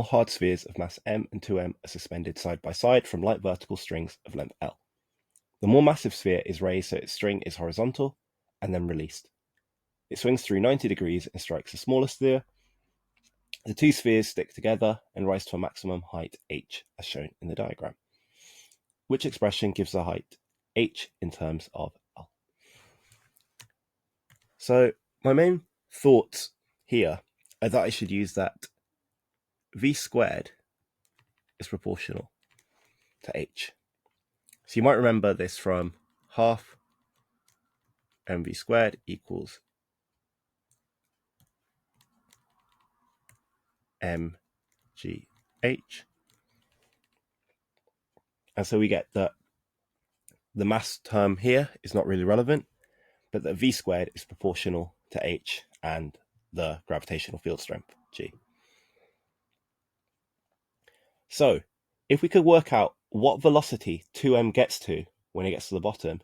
hard spheres of mass m and 2m are suspended side by side from light vertical strings of length L. The more massive sphere is raised so its string is horizontal and then released. It swings through 90 degrees and strikes the smaller sphere. The two spheres stick together and rise to a maximum height h, as shown in the diagram. Which expression gives the height h in terms of L? So my main thoughts here are that I should use that v squared is proportional to h. So you might remember this from half mv squared equals mgh. And so we get that the mass term here is not really relevant, but that v squared is proportional to h and the gravitational field strength, g. So if we could work out what velocity 2m gets to when it gets to the bottom,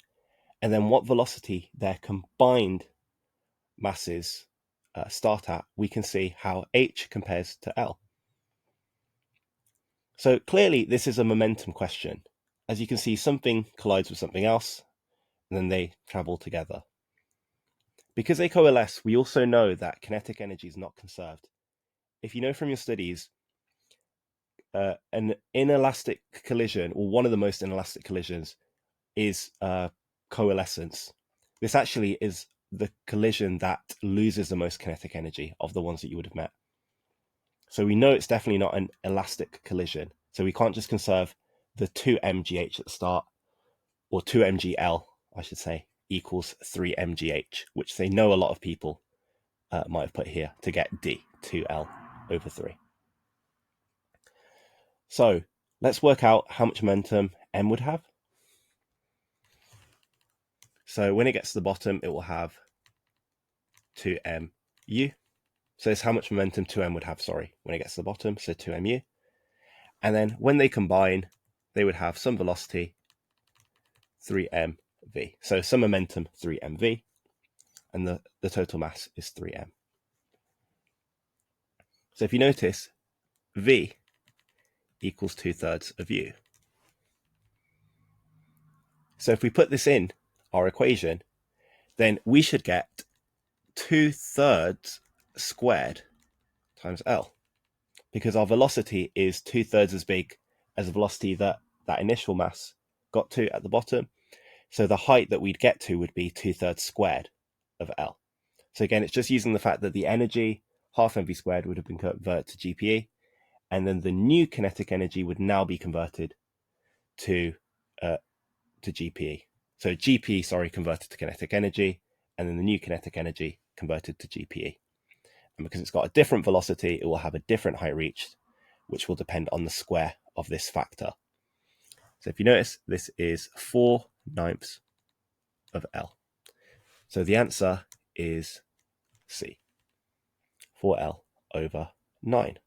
and then what velocity their combined masses start at, we can see how h compares to L. So clearly this is a momentum question. As you can see, something collides with something else, and then they travel together. Because they coalesce, we also know that kinetic energy is not conserved. If you know from your studies, an inelastic collision, or one of the most inelastic collisions, is coalescence. This actually is the collision that loses the most kinetic energy of the ones that you would have met. So we know it's definitely not an elastic collision. So we can't just conserve the 2mgh at the start, or 2mgl, I should say, equals 3mgh, which they know a lot of people might have put here to get d, 2l over 3. So let's work out how much momentum m would have. So when it gets to the bottom, it will have 2mu. So it's how much momentum 2m would have, when it gets to the bottom, so 2mu. And then when they combine, they would have some velocity, 3mv. So some momentum, 3mv, and the total mass is 3m. So if you notice, v equals 2/3 of u. So if we put this in our equation, then we should get 2/3 squared times L, because our velocity is 2/3 as big as the velocity that that initial mass got to at the bottom. So the height that we'd get to would be 2/3 squared of L. So again, it's just using the fact that the energy, half mv squared, would have been converted to GPE, and then the new kinetic energy would now be converted to GPE. So GPE, converted to kinetic energy, and then the new kinetic energy converted to GPE. And because it's got a different velocity, it will have a different height reached, which will depend on the square of this factor. So if you notice, this is 4/9 of L. So the answer is C, 4L over 9.